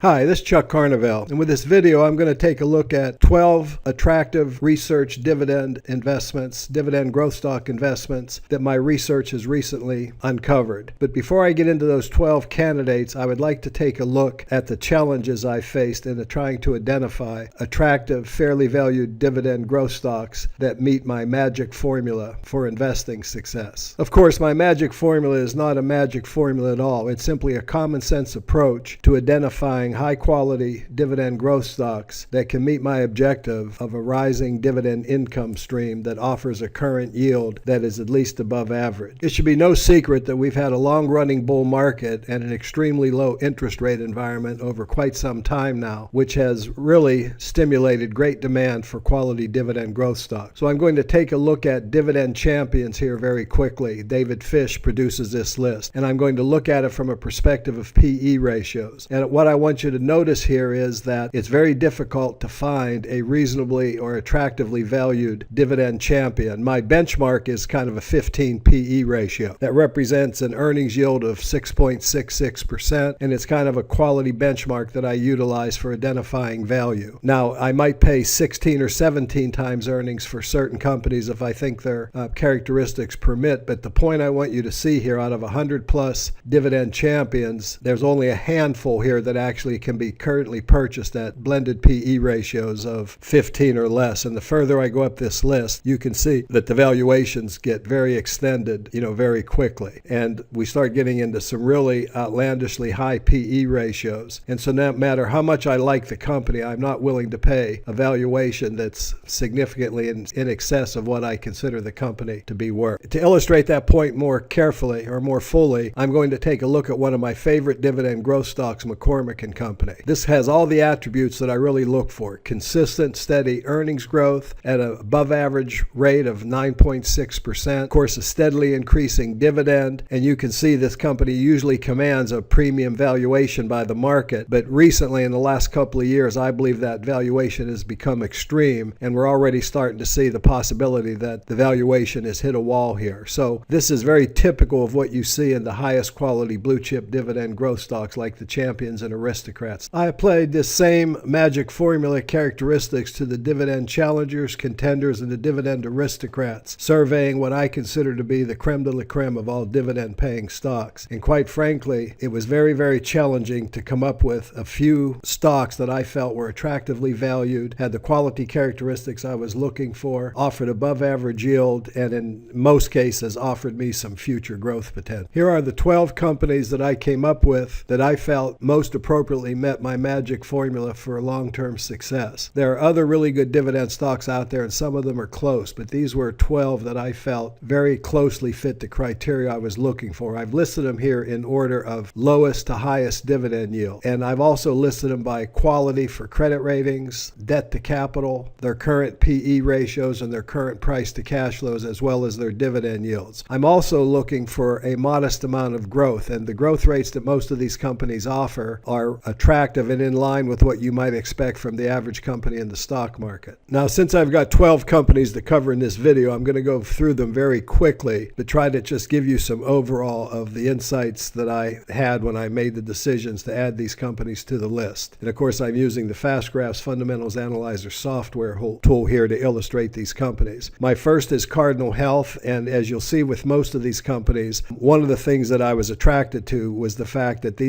Hi, this is Chuck Carnevale, and with this video I'm going to take a look at 12 attractive research dividend investments, dividend growth stock investments that my research has recently uncovered. But before I get into those 12 candidates, I would like to take a look at the challenges I faced in trying to identify attractive, fairly valued dividend growth stocks that meet my magic formula for investing success. Of course, my magic formula is not a magic formula at all. It's simply a common sense approach to identifying high-quality dividend growth stocks that can meet my objective of a rising dividend income stream that offers a current yield that is at least above average. It should be no secret that we've had a long-running bull market and an extremely low interest rate environment over quite some time now, which has really stimulated great demand for quality dividend growth stocks. So I'm going to take a look at dividend champions here very quickly. David Fish produces this list, and I'm going to look at it from a perspective of PE ratios. And what I want you to notice here is that it's very difficult to find a reasonably or attractively valued dividend champion. My benchmark is kind of a 15 PE ratio. That represents an earnings yield of 6.66%, and it's kind of a quality benchmark that I utilize for identifying value. Now, I might pay 16 or 17 times earnings for certain companies if I think their characteristics permit, but the point I want you to see here, out of 100 plus dividend champions, there's only a handful here that actually can be currently purchased at blended PE ratios of 15 or less. And the further I go up this list, you can see that the valuations get very extended, very quickly. And we start getting into some really outlandishly high PE ratios. And so no matter how much I like the company, I'm not willing to pay a valuation that's significantly in excess of what I consider the company to be worth. To illustrate that point more carefully or more fully, I'm going to take a look at one of my favorite dividend growth stocks, Mccormick & Company. This has all the attributes that I really look for. Consistent, steady earnings growth at an above average rate of 9.6%. Of course, a steadily increasing dividend. And you can see this company usually commands a premium valuation by the market. But recently, in the last couple of years, I believe that valuation has become extreme. And we're already starting to see the possibility that the valuation has hit a wall here. So this is very typical of what you see in the highest quality blue chip dividend growth stocks like the champions and aristocrats. I applied this same magic formula characteristics to the dividend challengers, contenders, and the dividend aristocrats, surveying what I consider to be the creme de la creme of all dividend paying stocks. And quite frankly, it was very, very challenging to come up with a few stocks that I felt were attractively valued, had the quality characteristics I was looking for, offered above average yield, and in most cases offered me some future growth potential. Here are the 12 companies that I came up with that I felt most appropriately met my magic formula for long-term success. There are other really good dividend stocks out there, and some of them are close, but these were 12 that I felt very closely fit the criteria I was looking for. I've listed them here in order of lowest to highest dividend yield, and I've also listed them by quality for credit ratings, debt to capital, their current PE ratios, and their current price to cash flows, as well as their dividend yields. I'm also looking for a modest amount of growth, and the growth rates that most of these companies offer are attractive and in line with what you might expect from the average company in the stock market. Now, since I've got 12 companies to cover in this video, I'm going to go through them very quickly to try to just give you some overall of the insights that I had when I made the decisions to add these companies to the list. And of course, I'm using the FastGraphs Fundamentals Analyzer software tool here to illustrate these companies. My first is Cardinal Health, and as you'll see with most of these companies, one of the things that I was attracted to was the fact that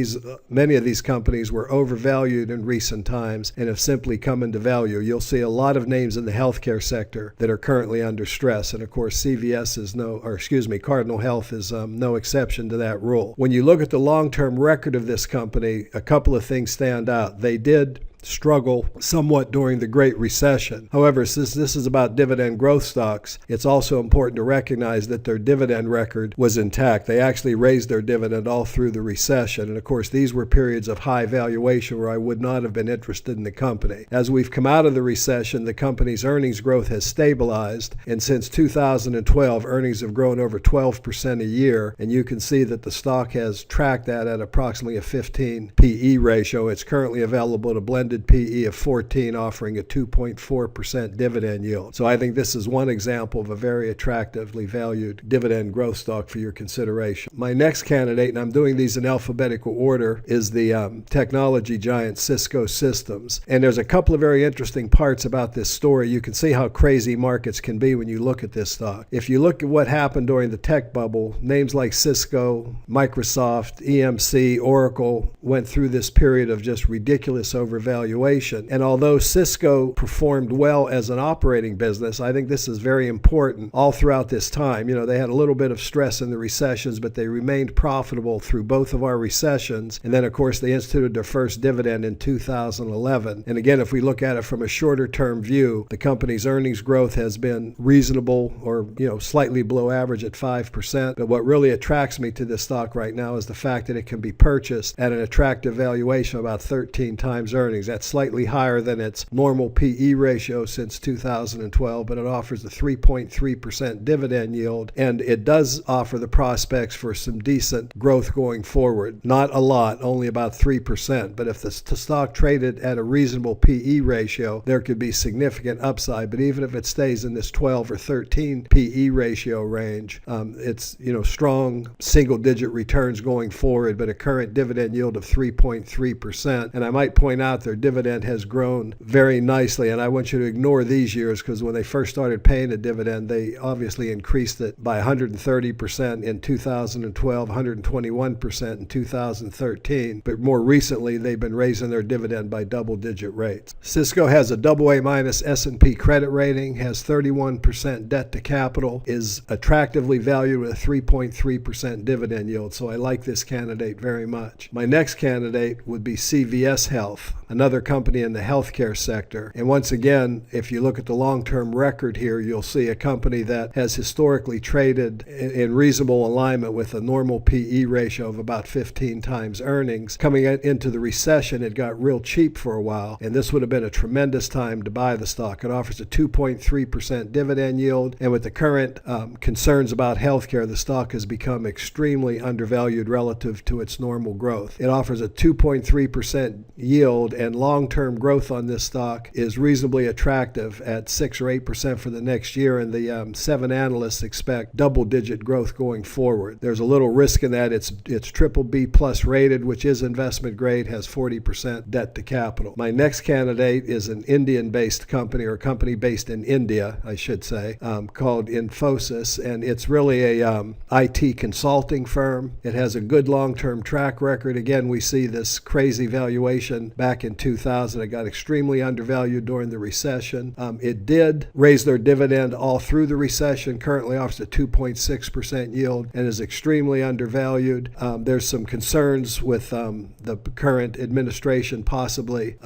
many of these companies were overvalued in recent times and have simply come into value. You'll see a lot of names in the healthcare sector that are currently under stress, and of course Cardinal Health is no exception to that rule. When you look at the long-term record of this company, a couple of things stand out. They did struggle somewhat during the Great Recession. However, since this is about dividend growth stocks, it's also important to recognize that their dividend record was intact. They actually raised their dividend all through the recession. And of course, these were periods of high valuation where I would not have been interested in the company. As we've come out of the recession, the company's earnings growth has stabilized. And since 2012, earnings have grown over 12% a year. And you can see that the stock has tracked that at approximately a 15 PE ratio. It's currently available to blend funded PE of 14, offering a 2.4% dividend yield. So I think this is one example of a very attractively valued dividend growth stock for your consideration. My next candidate, and I'm doing these in alphabetical order, is the technology giant Cisco Systems. And there's a couple of very interesting parts about this story. You can see how crazy markets can be when you look at this stock. If you look at what happened during the tech bubble, names like Cisco, Microsoft, EMC, Oracle went through this period of just ridiculous overvaluation. And although Cisco performed well as an operating business, I think this is very important all throughout this time. You know, they had a little bit of stress in the recessions, but they remained profitable through both of our recessions. And then, of course, they instituted their first dividend in 2011. And again, if we look at it from a shorter term view, the company's earnings growth has been reasonable or, slightly below average at 5%. But what really attracts me to this stock right now is the fact that it can be purchased at an attractive valuation of about 13 times earnings. That's slightly higher than its normal PE ratio since 2012, but it offers a 3.3% dividend yield, and it does offer the prospects for some decent growth going forward. Not a lot, only about 3%, but if the stock traded at a reasonable PE ratio, there could be significant upside. But even if it stays in this 12 or 13 PE ratio range, it's strong single-digit returns going forward, but a current dividend yield of 3.3%. And I might point out their dividend has grown very nicely, and I want you to ignore these years because when they first started paying a dividend, they obviously increased it by 130% in 2012, 121% in 2013, but more recently they've been raising their dividend by double-digit rates. Cisco has a AA- S&P credit rating, has 31% debt to capital, is attractively valued with a 3.3% dividend yield, so I like this candidate very much. My next candidate would be Cvs Health, another company in the healthcare sector. And once again, if you look at the long-term record here, you'll see a company that has historically traded in reasonable alignment with a normal PE ratio of about 15 times earnings. Coming into the recession, it got real cheap for a while, and this would have been a tremendous time to buy the stock. It offers a 2.3% dividend yield, and with the current concerns about healthcare, the stock has become extremely undervalued relative to its normal growth. It offers a 2.3% yield, and long-term growth on this stock is reasonably attractive at 6 or 8% for the next year, and the 7 analysts expect double-digit growth going forward. There's a little risk in that. It's BBB+ rated, which is investment grade, has 40% debt to capital. My next candidate is an Indian-based company, or a company based in India, I should say, called Infosys, and it's really a IT consulting firm. It has a good long-term track record. Again, we see this crazy valuation back in 2000. It got extremely undervalued during the recession. It did raise their dividend all through the recession, currently offers a 2.6% yield, and is extremely undervalued. There's some concerns with the current administration possibly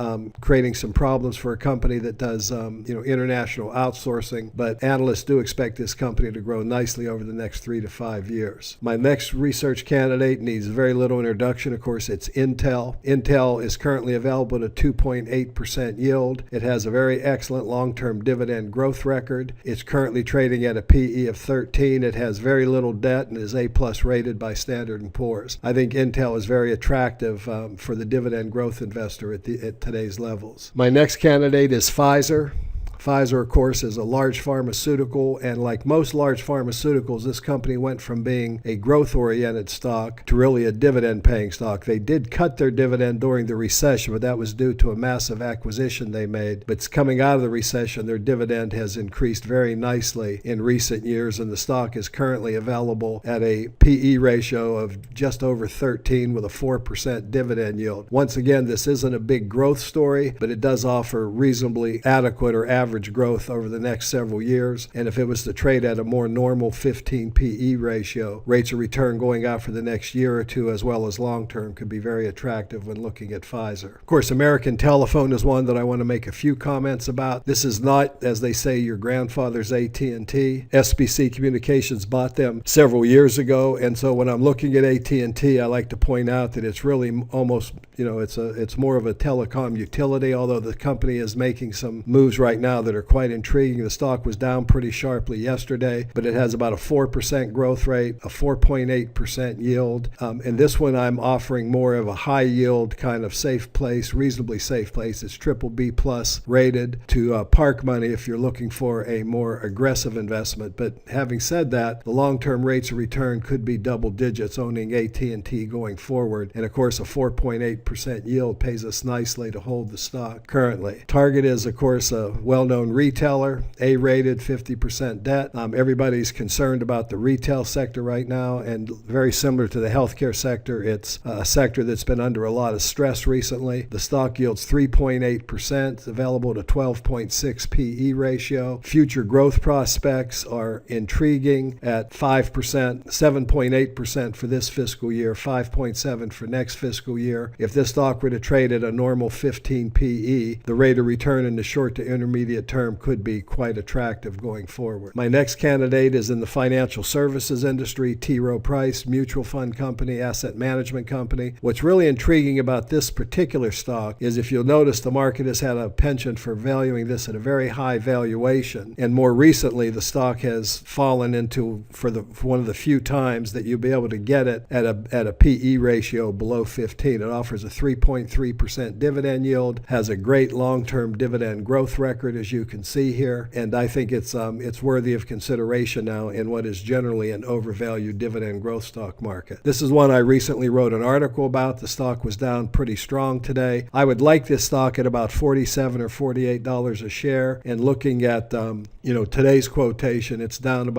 creating some problems for a company that does international outsourcing, but analysts do expect this company to grow nicely over the next 3 to 5 years. My next research candidate needs very little introduction. Of course, it's Intel. Intel is currently available at a 2.8% yield. It has a very excellent long-term dividend growth record. It's currently trading at a PE of 13. It has very little debt and is A+ rated by Standard & Poor's. I think Intel is very attractive for the dividend growth investor at today's levels. My next candidate is Pfizer. Pfizer, of course, is a large pharmaceutical, and like most large pharmaceuticals, this company went from being a growth-oriented stock to really a dividend-paying stock. They did cut their dividend during the recession, but that was due to a massive acquisition they made. But coming out of the recession, their dividend has increased very nicely in recent years, and the stock is currently available at a PE ratio of just over 13 with a 4% dividend yield. Once again, this isn't a big growth story, but it does offer reasonably adequate or average growth over the next several years. And if it was to trade at a more normal 15 PE ratio, rates of return going out for the next year or two as well as long term could be very attractive when looking at Pfizer. Of course, American Telephone is one that I want to make a few comments about. This is not, as they say, your grandfather's AT&T. SBC Communications bought them several years ago, and so when I'm looking at AT&T, I like to point out that it's really almost, it's more of a telecom utility, although the company is making some moves right now that are quite intriguing. The stock was down pretty sharply yesterday, but it has about a 4% growth rate, a 4.8% yield. And this one I'm offering more of a high yield kind of safe place, reasonably safe place. It's BBB plus rated to park money if you're looking for a more aggressive investment. But having said that, the long-term rates of return could be double digits owning AT&T going forward. And of course, a 4.8% yield pays us nicely to hold the stock currently. Target is, of course, a well-known retailer, A-rated, 50% debt. Everybody's concerned about the retail sector right now, and very similar to the healthcare sector, it's a sector that's been under a lot of stress recently. The stock yields 3.8%, available at a 12.6 PE ratio. Future growth prospects are intriguing at 5%, 7.8% for this fiscal year, 5.7% for next fiscal year. If this stock were to trade at a normal 15 PE, the rate of return in the short to intermediate term could be quite attractive going forward. My next candidate is in the financial services industry, T. Rowe Price, mutual fund company, asset management company. What's really intriguing about this particular stock is, if you'll notice, the market has had a penchant for valuing this at a very high valuation. And more recently, the stock has fallen into, for one of the few times that you'll be able to get it at a PE ratio below 15. It offers a 3.3% dividend yield, has a great long-term dividend growth record, as you can see here, and I think it's worthy of consideration now in what is generally an overvalued dividend growth stock market. This is one I recently wrote an article about. The stock was down pretty strong today. I would like this stock at about $47 or $48 a share, and looking at today's quotation, it's down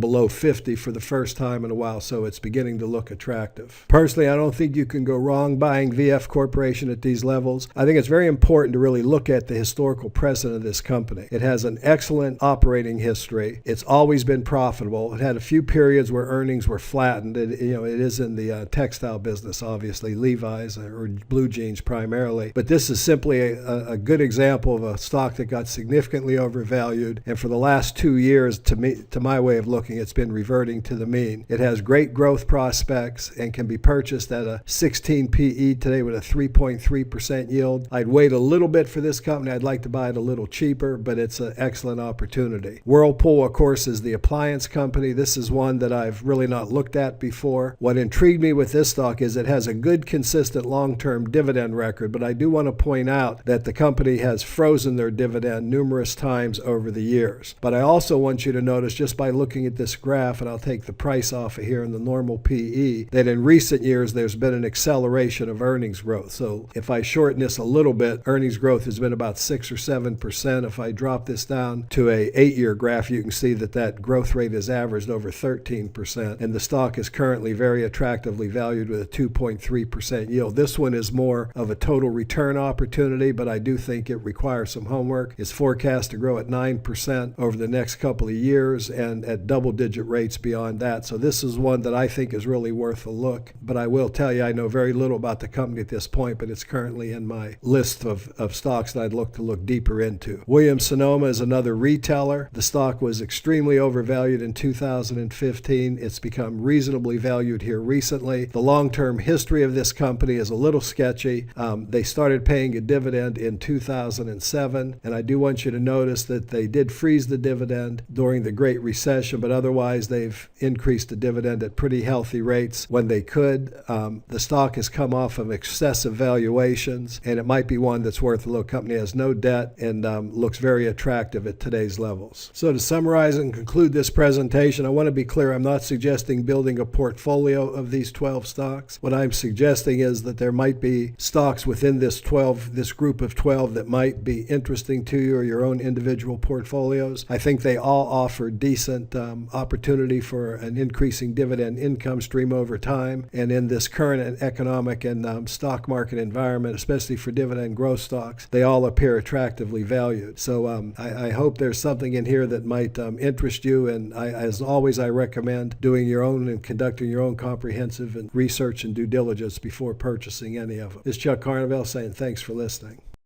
below 50 for the first time in a while, so it's beginning to look attractive. Personally, I don't think you can go wrong buying VF Corporation at these levels. I think it's very important to really look at the historical precedent of this company. It has an excellent operating history. It's always been profitable. It had a few periods where earnings were flattened. It is in the textile business, obviously, Levi's or blue jeans primarily. But this is simply a good example of a stock that got significantly overvalued. And for the last 2 years, to my way of looking, it's been reverting to the mean. It has great growth prospects and can be purchased at a 16 PE today with a 3.3% yield. I'd wait a little bit for this company. I'd like to buy it a little cheaper, but it's an excellent opportunity. Whirlpool, of course, is the appliance company. This is one that I've really not looked at before. What intrigued me with this stock is it has a good, consistent long-term dividend record, but I do want to point out that the company has frozen their dividend numerous times over the years. But I also want you to notice, just by looking at this graph, and I'll take the price off of here in the normal PE, that in recent years there's been an acceleration of earnings growth. So if I shorten this a little bit, earnings growth has been about 6 or 7%. If I drop this down to a 8-year graph, you can see that growth rate is averaged over 13%, and the stock is currently very attractively valued with a 2.3% yield. This one is more of a total return opportunity, but I do think it requires some homework. It's forecast to grow at 9% over the next couple of years and at double-digit rates beyond that. So this is one that I think is really worth a look. But I will tell you, I know very little about the company at this point, but it's currently in my list of stocks that I'd look deeper into. Williams-Sonoma is another retailer. The stock was extremely overvalued in 2015. It's become reasonably valued here recently. The long-term history of this company is a little sketchy. They started paying a dividend in 2007, and I do want you to notice that they did freeze the dividend during the Great Recession, but otherwise they've increased the dividend at pretty healthy rates when they could. The stock has come off of excessive valuations, and it might be one that's worth a look. Company has no debt and looks very attractive at today's levels. So to summarize and conclude this presentation, I want to be clear, I'm not suggesting building a portfolio of these 12 stocks. What I'm suggesting is that there might be stocks within this group of 12 that might be interesting to you or your own individual portfolios. I think they all offer decent opportunity for an increasing dividend income stream over time. And in this current economic and stock market environment, especially for dividend growth stocks, they all appear attractively valued. So I hope there's something in here that might interest you. And as always, I recommend doing your own and conducting your own comprehensive research and due diligence before purchasing any of them. This is Chuck Carnevale saying thanks for listening.